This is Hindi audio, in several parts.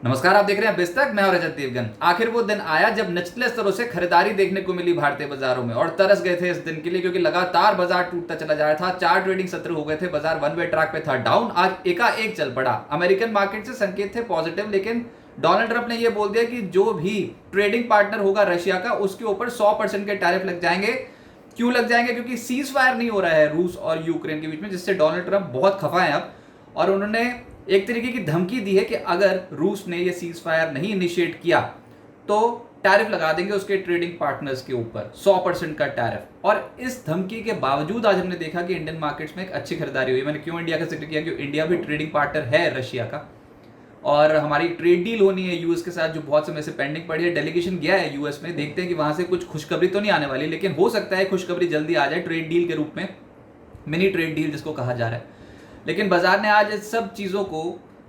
नमस्कार, आप देख रहे हैं बिस्तक। मैं और रजत देवगन। आखिर वो दिन आया जब निचले स्तरों से खरीदारी देखने को मिली भारतीय बाजारों में, और तरस गए थे इस दिन के लिए, क्योंकि लगातार बाजार टूटता चला जा रहा था। 4 ट्रेडिंग सत्र हो गए थे, बाजार वन वे ट्रैक पे था डाउन, आज एकाएक चल पड़ा। अमेरिकन मार्केट से संकेत थे पॉजिटिव, लेकिन डोनाल्ड ट्रंप ने यह बोल दिया कि जो भी ट्रेडिंग पार्टनर होगा रशिया का, उसके ऊपर 100% के टैरिफ लग जाएंगे। क्यों लग जाएंगे? क्योंकि सीज फायर नहीं हो रहा है रूस और यूक्रेन के बीच में, जिससे डोनाल्ड ट्रंप बहुत खफा है अब। और उन्होंने एक तरीके की धमकी दी है कि अगर रूस ने यह सीज फायर नहीं इनिशिएट किया तो टैरिफ लगा देंगे उसके ट्रेडिंग पार्टनर्स के ऊपर, 100% का टैरिफ। और इस धमकी के बावजूद आज हमने देखा कि इंडियन मार्केट्स में एक अच्छी खरीदारी हुई। मैंने क्यों इंडिया का जिक्र किया? क्योंकि इंडिया भी ट्रेडिंग पार्टनर है रशिया का, और हमारी ट्रेड डील होनी है यूएस के साथ, जो बहुत समय से पेंडिंग पड़ी है। डेलीगेशन गया है यूएस में, देखते हैं कि वहां से कुछ खुशखबरी तो नहीं आने वाली, लेकिन हो सकता है खुशखबरी जल्दी आ जाए ट्रेड डील के रूप में, मिनी ट्रेड डील जिसको कहा जा रहा है। लेकिन बाजार ने आज इस सब चीज़ों को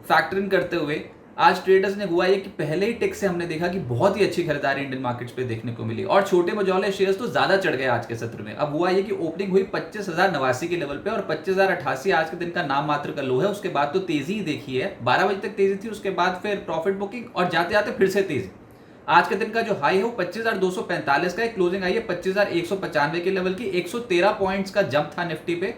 फैक्टर इन करते हुए आज ट्रेडर्स ने हुआ ये कि पहले ही टिक से हमने देखा कि बहुत ही अच्छी खरीदारी इंडियन मार्केट्स पे देखने को मिली, और छोटे मझौले शेयर्स तो ज्यादा चढ़ गए आज के सत्र में। अब हुआ ये कि ओपनिंग हुई 25,089 के लेवल पे, और 25,088 आज के दिन का नाम मात्र का लो है। उसके बाद तो तेजी ही देखी है, 12 बजे तक तेजी थी, उसके बाद फिर प्रॉफिट बुकिंग, और जाते जाते फिर से तेजी। आज के दिन का जो हाई है वो 25,245 का है, क्लोजिंग आई है 25,195 के लेवल की। 113 पॉइंट्स का जंप था निफ्टी पे,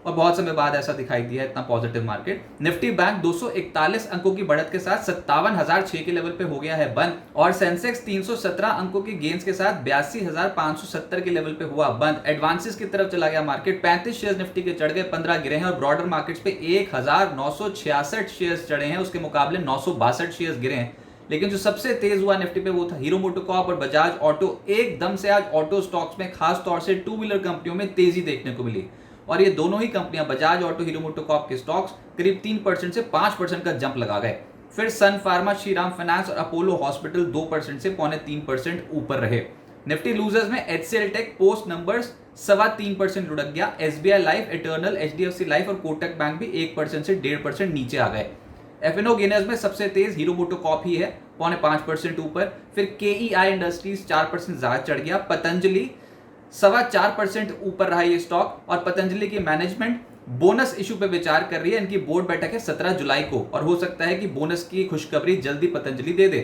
और बहुत समय बाद ऐसा दिखाई दिया इतना पॉजिटिव मार्केट। निफ्टी बैंक 241 अंकों की बढ़त के साथ 57,006 के लेवल पे हो गया है बंद, और सेंसेक्स 317 अंकों के गेंस के साथ 82,570 के लेवल पे हुआ बंद। एडवांसेस की तरफ चला गया मार्केट, 35 शेयर्स निफ्टी के चढ़ गए, 15 गिरे हैं, और ब्रॉडर मार्केट्स पे 1,966 शेयर्स चढ़े हैं, उसके मुकाबले 962 शेयर्स गिरे हैं। लेकिन जो सबसे तेज हुआ निफ्टी पे वो था हीरो मोटोकॉर्प और बजाज ऑटो। एकदम से आज ऑटो स्टॉक्स में, खास तौर से टू व्हीलर कंपनियों में तेजी देखने को मिली, और ये दोनों ही कंपनियां बजाज ऑटो, हीरो मोटोकॉर्प के स्टॉक्स करीब 3% से 5% का जंप लगा गए। फिर सन फार्मा, श्रीराम फाइनेंस और अपोलो हॉस्पिटल 2% से 2.25% ऊपर रहे। निफ्टी लूजर्स में एचसीएल टेक पोस्ट नंबर्स 3.25% लुढ़क गया। SBI life, eternal, HDFC life और कोटक बैंक भी 1% से 1.5% नीचे आ गए। एफएनओ गेनर्स में सबसे तेज हीरो मोटोकॉर्प ही है, 5.5% ऊपर। फिर केईआई इंडस्ट्रीज 4% ज्यादा चढ़ गया। पतंजलि 4.25% ऊपर रहा ये स्टॉक, और पतंजलि की मैनेजमेंट बोनस इशू पे विचार कर रही है। इनकी बोर्ड बैठक है 17 जुलाई को, और हो सकता है कि बोनस की खुशखबरी जल्दी पतंजलि दे दे।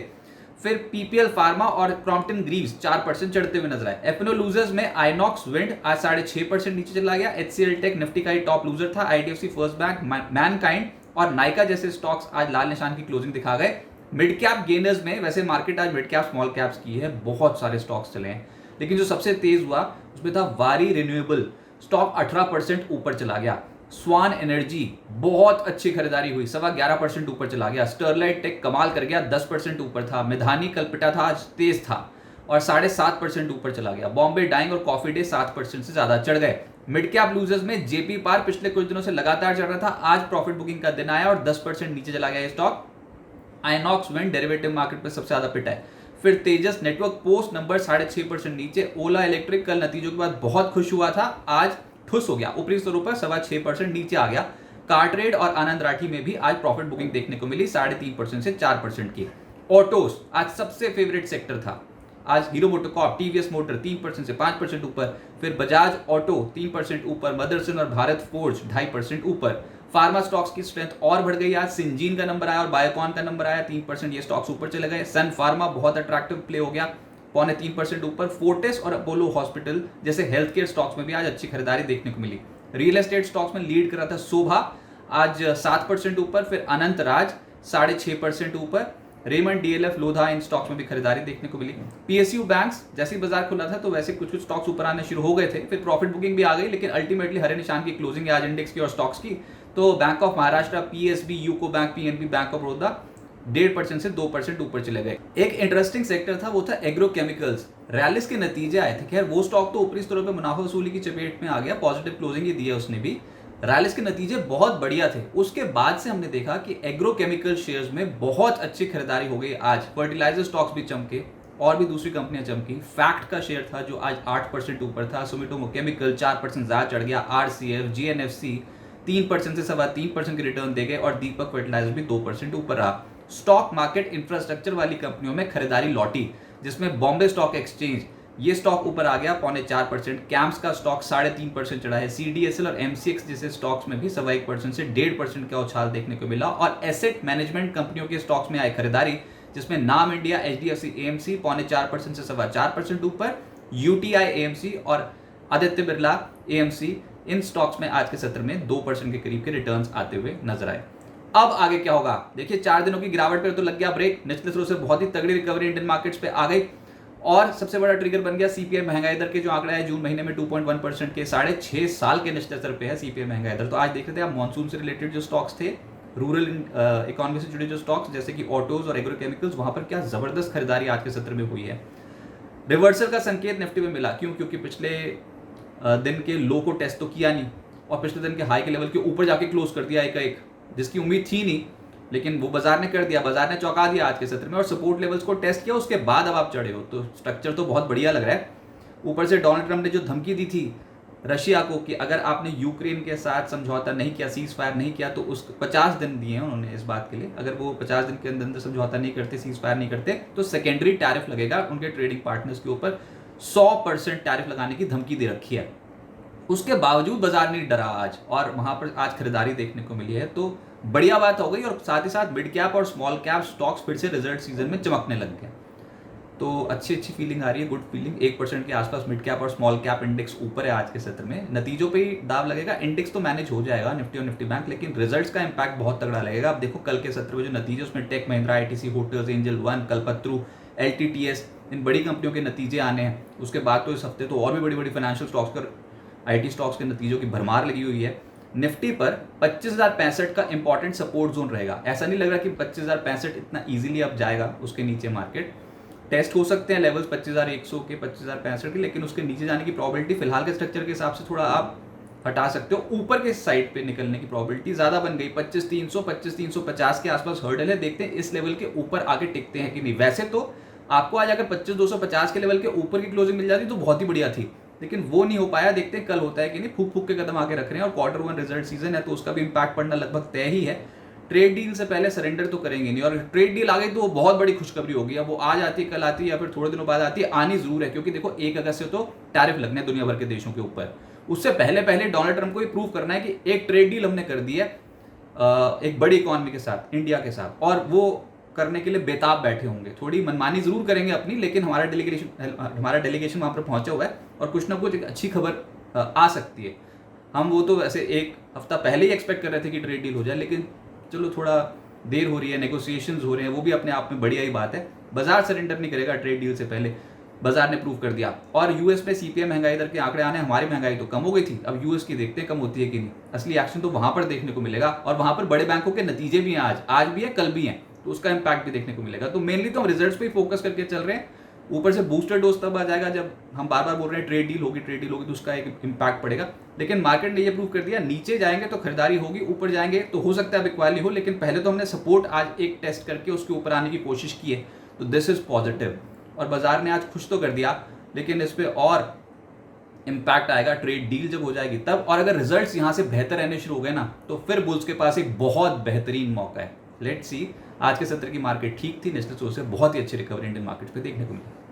फिर पीपीएल फार्मा और क्रॉम्पटन ग्रीव्स 4% चढ़ते हुए नजर आए। एफएनओ लूजर्स में आइनॉक्स विंड आज 6.5% नीचे चला गया। एचसीएल टेक निफ्टी का ही टॉप लूजर था। आईडीएफसी फर्स्ट बैंक, मैनकाइंड और नाइका जैसे स्टॉक्स आज लाल निशान की क्लोजिंग दिखा गए। मिड कैप गेनर्स में, वैसे मार्केट आज मिड कैप स्मॉल कैप्स की है, बहुत सारे स्टॉक्स चले हैं, लेकिन जो सबसे तेज हुआ उसमें था वारी रिन्यूएबल, स्टॉक 18% ऊपर चला गया। स्वान एनर्जी बहुत अच्छी खरीदारी हुई, 11.25% ऊपर चला गया। स्टरलाइट टेक कमाल कर गया, 10% ऊपर था। मिधानी कलपिटा था, आज तेज था और 7.5% ऊपर चला गया। बॉम्बे डाइंग और कॉफी डे 7% से ज्यादा चढ़ गए। मिड कैप लूजर्स में जेपी पार पिछले कुछ दिनों से लगातार चढ़ रहा था, आज प्रॉफिट बुकिंग का दिन आया और 10% नीचे चला गया ये stock. INOX wind derivative market पर सबसे ज्यादा पिटा है। फिर तेजस नेटवर्क पोस्ट नंबर 6.5% नीचे। ओला इलेक्ट्रिक कल नतीजों के बाद बहुत खुश हुआ था, आज ठुस हो गया, ऊपरी स्तरों पर 6.25% नीचे आ गया। कारट्रेड और आनंद राठी में भी आज प्रॉफिट बुकिंग देखने को मिली, 3.5% से 4% की। ऑटोस आज सबसे फेवरेट सेक्टर था, आज हीरो मोटोकॉर्प, टीवीएस मोटर 3% से 5% ऊपर। फिर बजाज ऑटो 3% ऊपर, मदरसन और भारत फोर्ज 2.5% ऊपर। फार्मा स्टॉक्स की स्ट्रेंथ और बढ़ गई, आज सिंजीन का नंबर आया और बायोकॉन का नंबर आया, 3% ये स्टॉक्स ऊपर चले गए। सन फार्मा बहुत अट्रैक्टिव प्ले हो गया, 3.25% ऊपर। फोर्टिस और अपोलो हॉस्पिटल जैसे हेल्थ केयर स्टॉक्स में भी आज अच्छी खरीदारी देखने को मिली। रियल एस्टेट स्टॉक्स में लीड कर रहा था शोभा, आज 7% ऊपर। फिर अनंत राज 6.5% ऊपर। रेमंड, डीएलएफ, लोधा, इन स्टॉक्स में भी खरीदारी देखने को मिली। पीएसयू बैंक्स जैसे ही बाजार खुला था तो वैसे कुछ स्टॉक्स ऊपर आने शुरू हो गए थे, फिर प्रॉफिट बुकिंग भी आ गई, लेकिन अल्टीमेटली हरे निशान की क्लोजिंग है आज इंडेक्स की और स्टॉक्स की। तो bank of Maharashtra, PSB, UCO bank, PNB, bank of Baroda 1.5% से 2% ऊपर चले गए। एक इंटरेस्टिंग सेक्टर था, वो था एग्रोकेमिकल्स। रैलिस के नतीजे आए थे, खैर वो स्टॉक तो ऊपरी स्तरों पे मुनाफा वसूली की चपेट में आ गया, पॉजिटिव क्लोजिंग ही दी है उसने भी। रैलिस के नतीजे बहुत बढ़िया थे। उसके बाद से हमने देखा कि एग्रोकेमिकल शेयर्स में बहुत अच्छी खरीदारी हो गई आज। फर्टिलाइजर स्टॉक्स भी चमके और भी दूसरी कंपनियां चमकी। फैक्ट का शेयर था जो आज 8% ऊपर था। सुमिटोमो केमिकल 4% ज्यादा चढ़ गया। आरसीएफ, जीएनएफसी 3% से 3.25% की रिटर्न दे गए, और दीपक फर्टिलाइजर भी 2% ऊपर रहा। स्टॉक मार्केट इंफ्रास्ट्रक्चर वाली कंपनियों में खरीदारी लौटी, जिसमें बॉम्बे स्टॉक एक्सचेंज ये स्टॉक ऊपर आ गया 0.4%। कैम्स का स्टॉक 3.5% चढ़ा है। CDSL और MCX जैसे स्टॉक्स में भी 1.25% से 1.5% का उछाल देखने को मिला। और एसेट मैनेजमेंट कंपनियों के स्टॉक्स में आई खरीदारी, जिसमें नाम इंडिया, HDFC AMC 0.4% से 4.25% ऊपर, UTI AMC और आदित्य बिरला AMC, इन स्टॉक्स में आज के सत्र में 2% के करीब के रिटर्न्स आते हुए नजर आए। अब आगे क्या होगा? देखिए 4 दिनों की गिरावट पर तो लग गया ब्रेक, निचले स्तरों से बहुत ही तगड़ी रिकवरी इंडियन मार्केट्स पे आ गई और सबसे बड़ा ट्रिगर बन गया CPI महंगाई दर के जो आंकड़ा है जून महीने में 2.1% के 6.5 साल के निचले स्तर पे है CPI महंगाई दर। तो आज देख रहे थे आप मॉनसून से रिलेटेड जो स्टॉक्स थे, रूरल इकोनॉमी से जुड़े जो स्टॉक्स जैसे कि ऑटोज और एग्रोकेमिकल्स, वहां पर क्या जबरदस्त खरीदारी आज के सत्र में हुई है। रिवर्सल का संकेत निफ्टी में मिला, क्यों? क्योंकि पिछले दिन के लो को टेस्ट तो किया नहीं और पिछले दिन के हाई के लेवल के ऊपर जाके क्लोज कर दिया एक, जिसकी उम्मीद थी नहीं, लेकिन वो बाजार ने कर दिया, बाजार ने चौंका दिया आज के सत्र में और सपोर्ट लेवल्स को टेस्ट किया, उसके बाद अब आप चढ़े हो। तो स्ट्रक्चर तो बहुत बढ़िया लग रहा है। ऊपर से डोनाल्ड ट्रम्प ने जो धमकी दी थी रशिया को कि अगर आपने यूक्रेन के साथ समझौता नहीं किया, सीज फायर नहीं किया, तो उस 50 दिन दिए हैं उन्होंने इस बात के लिए, अगर वो 50 दिन के अंदर समझौता नहीं करते, सीज फायर नहीं करते, तो सेकेंडरी टैरिफ लगेगा उनके ट्रेडिंग पार्टनर्स के ऊपर। 100% टैरिफ लगाने की धमकी दे रखी है। उसके बावजूद बाजार नहीं डरा आज और वहां पर आज खरीदारी देखने को मिली है, तो बढ़िया बात हो गई। और साथ ही साथ मिड कैप और स्मॉल कैप स्टॉक्स फिर से रिजल्ट सीजन में चमकने लग गए, तो अच्छी फीलिंग आ रही है, गुड फीलिंग। 1% के आसपास मिड कैप और स्मॉल कैप इंडेक्स ऊपर है आज के सत्र में। नतीजों पे ही दाव लगेगा, इंडेक्स तो मैनेज हो जाएगा निफ्टी और निफ्टी बैंक, लेकिन रिजल्ट्स का इंपैक्ट बहुत तगड़ा लगेगा। अब देखो कल के सत्र में जो नतीजे, उसमें tech Mahindra, ITC, hotels, angel one, Kalpataru, LTTS, इन बड़ी कंपनियों के नतीजे आने हैं। उसके बाद तो इस हफ्ते तो और भी बड़ी बड़ी फाइनेंशियल स्टॉक्स पर, IT स्टॉक्स के नतीजों की भरमार लगी हुई है। निफ्टी पर 25,065 का इंपॉर्टेंट सपोर्ट जोन रहेगा। ऐसा नहीं लग रहा कि 25,065 इतना इजीली अब जाएगा, उसके नीचे मार्केट टेस्ट हो सकते हैं लेवल्स 25,100 के, 25,065 के, लेकिन उसके नीचे जाने की प्रोबेबिलिटी फिलहाल के स्ट्रक्चर के हिसाब से थोड़ा आप हटा सकते हो। ऊपर के साइड पे निकलने की प्रोबेबिलिटी ज्यादा बन गई। 25,300, 25,350 के आसपास हर्डल है, देखते हैं इस लेवल के ऊपर आगे टिकते हैं कि नहीं। वैसे तो आपको आज अगर 25,250 के लेवल के ऊपर की क्लोजिंग मिल जाती तो बहुत ही बढ़िया थी, लेकिन वो नहीं हो पाया। देखते हैं कल होता है कि नहीं। फूक फूक के कदम आगे रख रहे हैं और Q1 रिजल्ट सीजन है, तो उसका भी इंपैक्ट पड़ना लगभग तय ही है। ट्रेड डील से पहले सरेंडर तो करेंगे नहीं, और ट्रेड डील आ गई तो वो बहुत बड़ी खुशखबरी होगी। अब वो आज आती है, कल आती है, या फिर थोड़े दिनों बाद आती है, आनी जरूर है, क्योंकि देखो 1 अगस्त से तो टैरिफ लगने दुनिया भर के देशों के ऊपर। उससे पहले डोनाल्ड ट्रम्प को ये प्रूव करना है कि एक ट्रेड डील हमने कर दी है एक बड़ी इकोनॉमी के साथ, इंडिया के साथ, और वो करने के लिए बेताब बैठे होंगे। थोड़ी मनमानी जरूर करेंगे अपनी, लेकिन हमारा डेलीगेशन वहां पर पहुंचा हुआ है और कुछ ना कुछ एक अच्छी खबर आ सकती है। हम वो तो वैसे 1 हफ्ता पहले ही एक्सपेक्ट कर रहे थे कि ट्रेड डील हो जाए, लेकिन चलो थोड़ा देर हो रही है, नेगोशिएशंस हो रहे हैं, वो भी अपने आप में बढ़िया ही बात है। बाजार सरेंडर नहीं करेगा ट्रेड डील से पहले, बाजार ने प्रूव कर दिया। और यूएस में CPI महंगाई दर के आंकड़े आने, हमारी महंगाई तो कम हो गई थी, अब यूएस की देखते हैं कम होती है कि नहीं। असली एक्शन तो वहां पर देखने को मिलेगा, और वहां पर बड़े बैंकों के नतीजे भी हैं, आज भी है, कल भी हैं, तो उसका इंपैक्ट भी देखने को मिलेगा। तो मेनली तो हम रिजल्ट्स पे ही फोकस करके चल रहे हैं। ऊपर से बूस्टर डोज तब आ जाएगा जब हम बार बार बोल रहे हैं ट्रेड डील होगी तो उसका एक इंपैक्ट पड़ेगा। लेकिन मार्केट ने ये प्रूव कर दिया, नीचे जाएंगे तो खरीदारी होगी, ऊपर जाएंगे तो हो सकता है अब इक्वाली हो, लेकिन पहले तो हमने सपोर्ट आज एक टेस्ट करके उसके ऊपर आने की कोशिश की है, तो दिस इज पॉजिटिव। और बाजार ने आज खुश तो कर दिया, लेकिन इस पर और इंपैक्ट आएगा ट्रेड डील जब हो जाएगी तब। और अगर रिजल्ट्स यहां से बेहतर रहने शुरू हो गए ना, तो फिर बुल्स के पास एक बहुत बेहतरीन मौका है। Let's see. आज के सत्र की मार्केट ठीक थी, नेशनल सोर्स से बहुत ही अच्छी रिकवरी इंडियन मार्केट पे देखने को मिली।